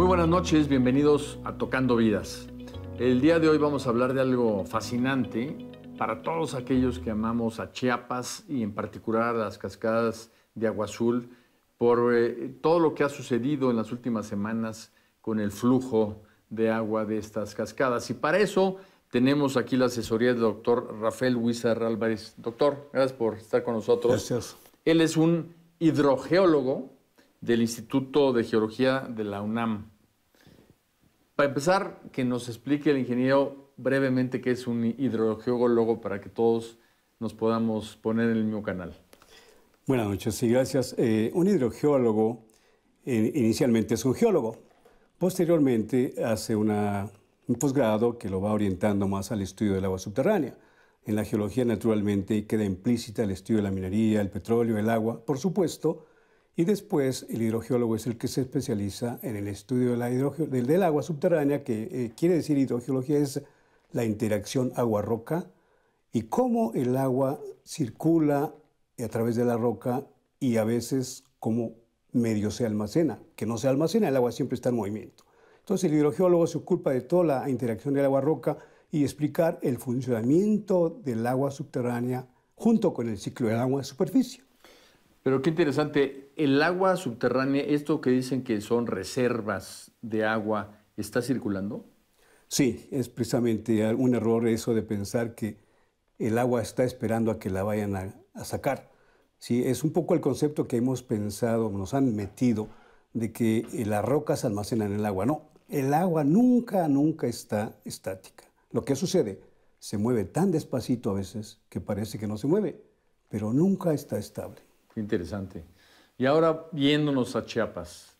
Muy buenas noches, bienvenidos a Tocando Vidas. El día de hoy vamos a hablar de algo fascinante para todos aquellos que amamos a Chiapas y en particular a las cascadas de Agua Azul por todo lo que ha sucedido en las últimas semanas con el flujo de agua de estas cascadas. Y para eso tenemos aquí la asesoría del doctor Rafael Huizar Álvarez. Doctor, gracias por estar con nosotros. Gracias. Él es un hidrogeólogo del Instituto de Geología de la UNAM. Para empezar, que nos explique el ingeniero brevemente qué es un hidrogeólogo para que todos nos podamos poner en el mismo canal. Buenas noches y gracias. Un hidrogeólogo inicialmente es un geólogo. Posteriormente hace un posgrado que lo va orientando más al estudio del agua subterránea. En la geología, naturalmente, queda implícita el estudio de la minería, el petróleo, el agua, por supuesto. Y después el hidrogeólogo es el que se especializa en el estudio del agua subterránea, que quiere decir hidrogeología es la interacción agua-roca y cómo el agua circula a través de la roca y a veces cómo medio se almacena. Que no se almacena, el agua siempre está en movimiento. Entonces el hidrogeólogo se ocupa de toda la interacción del agua-roca y explicar el funcionamiento del agua subterránea junto con el ciclo del agua de superficie. Pero qué interesante, el agua subterránea, esto que dicen que son reservas de agua, ¿está circulando? Sí, es precisamente un error eso de pensar que el agua está esperando a que la vayan a sacar. Sí, es un poco el concepto que hemos pensado, nos han metido, de que las rocas almacenan el agua. No, el agua nunca está estática. Lo que sucede, se mueve tan despacito a veces que parece que no se mueve, pero nunca está estable. Qué interesante. Y ahora, viéndonos a Chiapas,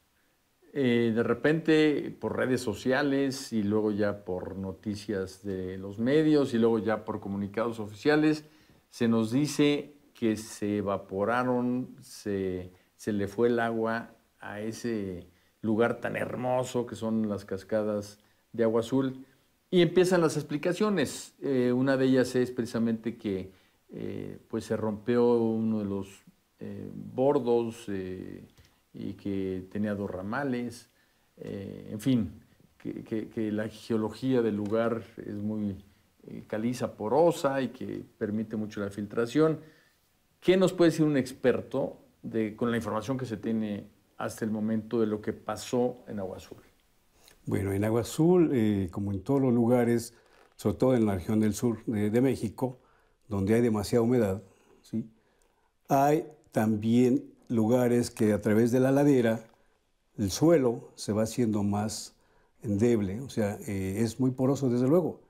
de repente por redes sociales y luego ya por noticias de los medios y luego ya por comunicados oficiales, se nos dice que se evaporaron, se le fue el agua a ese lugar tan hermoso que son las cascadas de Agua Azul. Y empiezan las explicaciones. Una de ellas es precisamente que pues se rompió uno de los bordos y que tenía 2 ramales, en fin, que la geología del lugar es muy caliza, porosa y que permite mucho la filtración. ¿Qué nos puede decir un experto con la información que se tiene hasta el momento de lo que pasó en Agua Azul? Bueno, en Agua Azul, como en todos los lugares, sobre todo en la región del sur de México, donde hay demasiada humedad, ¿sí? Hay también lugares que a través de la ladera el suelo se va haciendo más endeble, o sea, es muy poroso desde luego,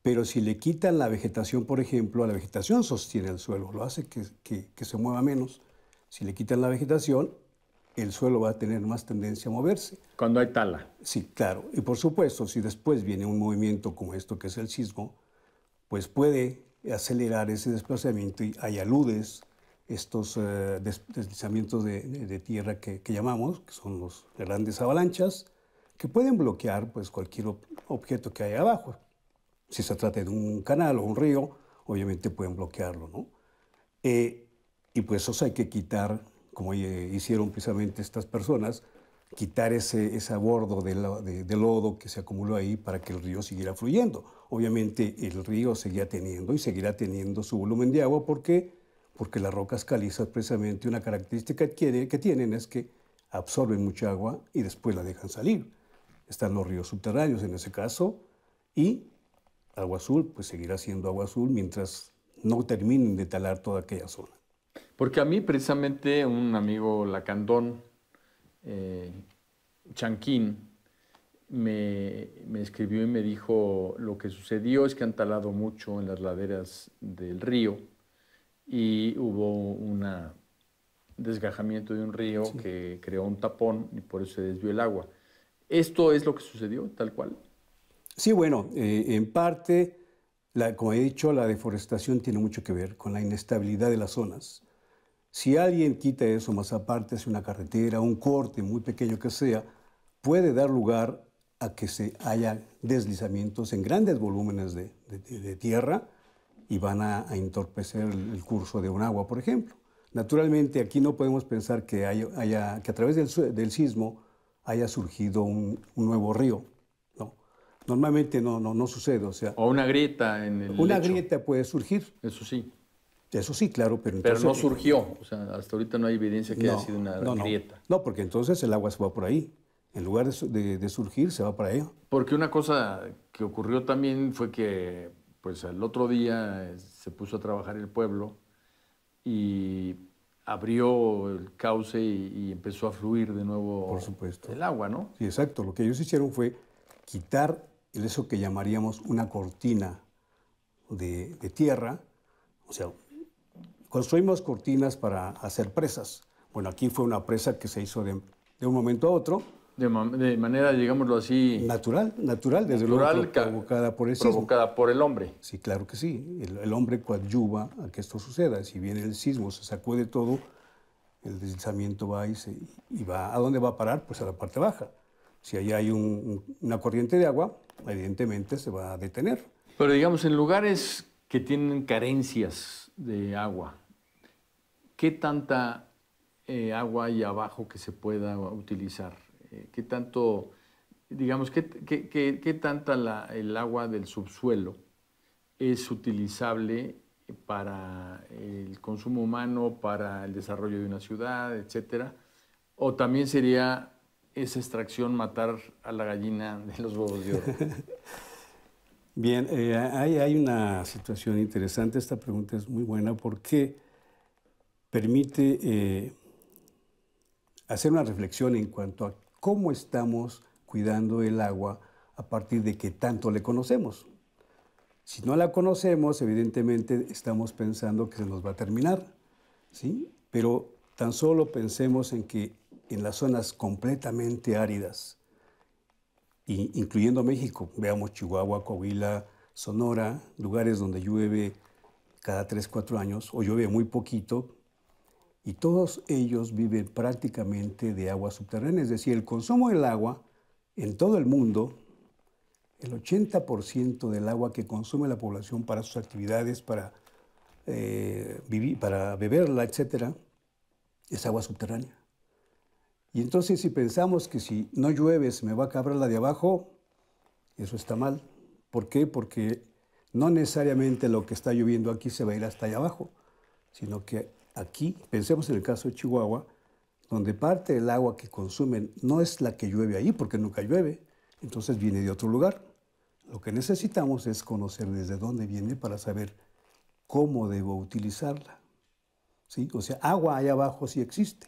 pero si le quitan la vegetación, por ejemplo, la vegetación sostiene el suelo, lo hace que se mueva menos. Si le quitan la vegetación, el suelo va a tener más tendencia a moverse. Cuando hay tala. Sí, claro. Y por supuesto, si después viene un movimiento como esto que es el sismo, pues puede acelerar ese desplazamiento y hay aludes, estos deslizamientos de tierra que llamamos, que son las grandes avalanchas, que pueden bloquear pues, cualquier objeto que haya abajo. Si se trata de un canal o un río, obviamente pueden bloquearlo, ¿no? Y pues eso hay que quitar, como hicieron precisamente estas personas, quitar ese bordo de lodo que se acumuló ahí para que el río siguiera fluyendo. Obviamente el río seguía teniendo y seguirá teniendo su volumen de agua porque las rocas calizas precisamente una característica que tienen es que absorben mucha agua y después la dejan salir. Están los ríos subterráneos en ese caso y Agua Azul pues seguirá siendo Agua Azul mientras no terminen de talar toda aquella zona. Porque a mí precisamente un amigo lacandón, Chanquín, me escribió y me dijo lo que sucedió es que han talado mucho en las laderas del río y hubo un desgajamiento de un río sí, que creó un tapón y por eso se desvió el agua. ¿Esto es lo que sucedió, tal cual? Sí, bueno, en parte, como he dicho, la deforestación tiene mucho que ver con la inestabilidad de las zonas. Si alguien quita eso, más aparte, hace una carretera, un corte muy pequeño que sea, puede dar lugar a que haya deslizamientos en grandes volúmenes de tierra y van a entorpecer el curso de un agua, por ejemplo. Naturalmente, aquí no podemos pensar que a través del sismo haya surgido un nuevo río, ¿no? Normalmente no sucede, o sea, O una grieta en el una lecho. grieta puede surgir, Eso sí. eso sí, claro, pero Pero entonces... no surgió. O sea, hasta ahorita no hay evidencia que haya No, sido una no, grieta. no, porque entonces el agua se va por ahí. En lugar de surgir, se va para allá. Porque una cosa que ocurrió también fue que, pues al otro día se puso a trabajar el pueblo y abrió el cauce y empezó a fluir de Por nuevo supuesto. el agua, ¿no? Sí, exacto. Lo que ellos hicieron fue quitar eso que llamaríamos una cortina de tierra. O sea, construimos cortinas para hacer presas. Bueno, aquí fue una presa que se hizo de un momento a otro, De manera, digámoslo así, natural, desde luego natural, provocada por el sismo. provocada por el hombre. Sí, claro que sí. El hombre coadyuva a que esto suceda. Si viene el sismo, se sacude todo, el deslizamiento va y va. ¿A dónde va a parar? Pues a la parte baja. Si allá hay una corriente de agua, evidentemente se va a detener. Pero digamos, en lugares que tienen carencias de agua, ¿qué tanta agua hay abajo que se pueda utilizar? ¿Qué tanto, digamos, qué tanta el agua del subsuelo es utilizable para el consumo humano, para el desarrollo de una ciudad, etcétera? ¿O también sería esa extracción matar a la gallina de los huevos de oro? Bien, hay una situación interesante. Esta pregunta es muy buena porque permite hacer una reflexión en cuanto a cómo estamos cuidando el agua a partir de que tanto le conocemos. Si no la conocemos, evidentemente estamos pensando que se nos va a terminar, ¿sí? Pero tan solo pensemos en que en las zonas completamente áridas, incluyendo México, veamos Chihuahua, Coahuila, Sonora, lugares donde llueve cada 3, 4 años o llueve muy poquito, y todos ellos viven prácticamente de agua subterránea, es decir, el consumo del agua en todo el mundo, el 80% del agua que consume la población para sus actividades, para vivir, para beberla, etcétera, es agua subterránea. Y entonces si pensamos que si no llueve se me va a acabar la de abajo, eso está mal. ¿Por qué? Porque no necesariamente lo que está lloviendo aquí se va a ir hasta allá abajo, sino que aquí, pensemos en el caso de Chihuahua, donde parte del agua que consumen no es la que llueve ahí, porque nunca llueve, entonces viene de otro lugar. Lo que necesitamos es conocer desde dónde viene para saber cómo debo utilizarla, ¿sí? O sea, agua allá abajo sí existe.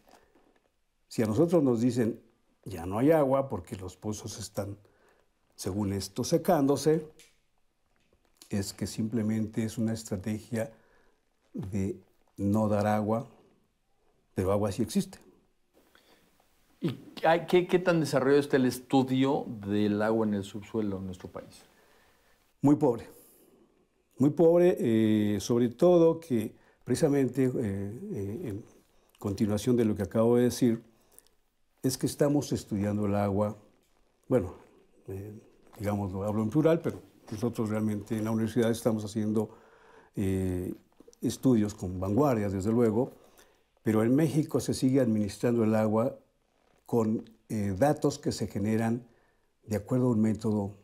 Si a nosotros nos dicen, ya no hay agua porque los pozos están, según esto, secándose, es que simplemente es una estrategia de no dar agua, pero agua sí existe. ¿Y qué tan desarrollado está el estudio del agua en el subsuelo en nuestro país? Muy pobre, sobre todo que precisamente en continuación de lo que acabo de decir, es que estamos estudiando el agua, bueno, digamos, lo hablo en plural, pero nosotros realmente en la universidad estamos haciendo estudios con vanguardias, desde luego, pero en México se sigue administrando el agua con datos que se generan de acuerdo a un método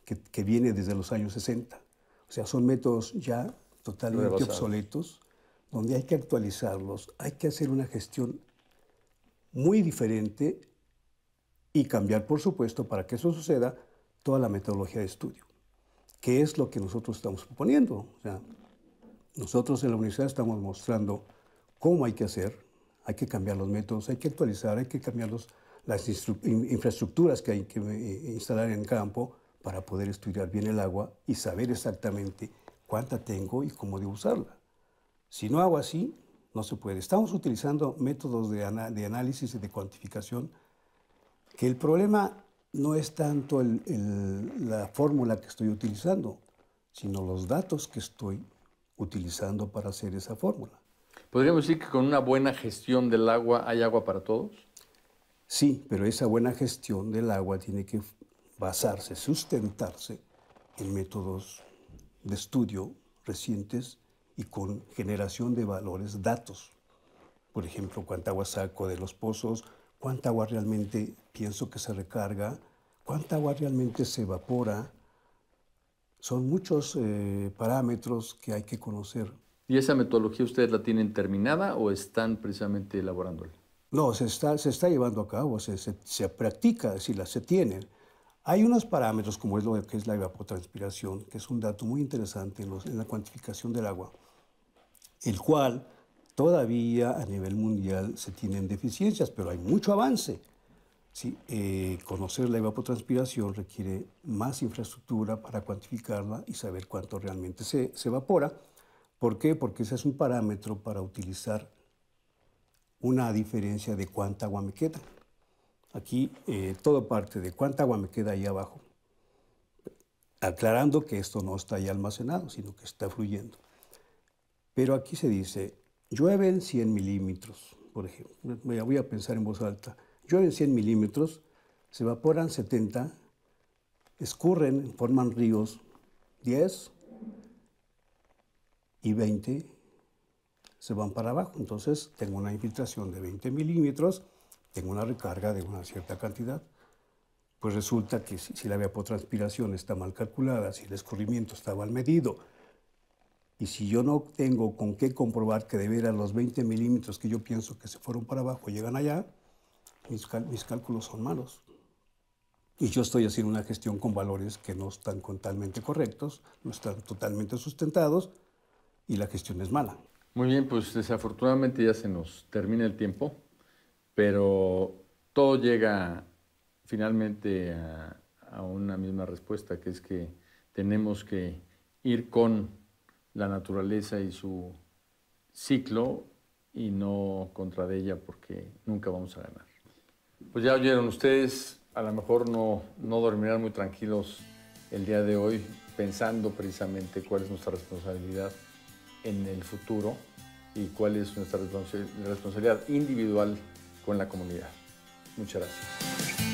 que viene desde los años 60. O sea, son métodos ya totalmente obsoletos, donde hay que actualizarlos, hay que hacer una gestión muy diferente y cambiar, por supuesto, para que eso suceda, toda la metodología de estudio, que es lo que nosotros estamos proponiendo. O sea, nosotros en la universidad estamos mostrando cómo hay que hacer, hay que cambiar los métodos, hay que actualizar, hay que cambiar las infraestructuras que hay que instalar en campo para poder estudiar bien el agua y saber exactamente cuánta tengo y cómo debo usarla. Si no hago así, no se puede. Estamos utilizando métodos de análisis y de cuantificación, que el problema no es tanto la fórmula que estoy utilizando, sino los datos que estoy utilizando para hacer esa fórmula. ¿Podríamos decir que con una buena gestión del agua hay agua para todos? Sí, pero esa buena gestión del agua tiene que basarse, sustentarse en métodos de estudio recientes y con generación de valores, datos. Por ejemplo, cuánta agua saco de los pozos, cuánta agua realmente pienso que se recarga, cuánta agua realmente se evapora. Son muchos parámetros que hay que conocer. ¿Y esa metodología ustedes la tienen terminada o están precisamente elaborándola? No, se está llevando a cabo, se practica, es decir, se tienen. Hay unos parámetros, como es lo que es la evapotranspiración, que es un dato muy interesante en la cuantificación del agua, el cual todavía a nivel mundial se tienen deficiencias, pero hay mucho avance. Sí, conocer la evapotranspiración requiere más infraestructura para cuantificarla y saber cuánto realmente se evapora. ¿Por qué? Porque ese es un parámetro para utilizar una diferencia de cuánta agua me queda. Aquí todo parte de cuánta agua me queda ahí abajo, aclarando que esto no está ahí almacenado, sino que está fluyendo. Pero aquí se dice, llueven 100 milímetros, por ejemplo. Voy a pensar en voz alta. Llueven 100 milímetros, se evaporan 70, escurren, forman ríos 10 y 20 se van para abajo. Entonces tengo una infiltración de 20 milímetros, tengo una recarga de una cierta cantidad. Pues resulta que si la evapotranspiración está mal calculada, si el escurrimiento está mal medido, y si yo no tengo con qué comprobar que de veras los 20 milímetros que yo pienso que se fueron para abajo llegan allá, mis cálculos son malos. Y yo estoy haciendo una gestión con valores que no están totalmente correctos, no están totalmente sustentados, y la gestión es mala. Muy bien, pues desafortunadamente ya se nos termina el tiempo, pero todo llega finalmente a una misma respuesta, que es que tenemos que ir con la naturaleza y su ciclo y no contra de ella, porque nunca vamos a ganar. Pues ya oyeron ustedes, a lo mejor no dormirán muy tranquilos el día de hoy pensando precisamente cuál es nuestra responsabilidad en el futuro y cuál es nuestra responsabilidad individual con la comunidad. Muchas gracias.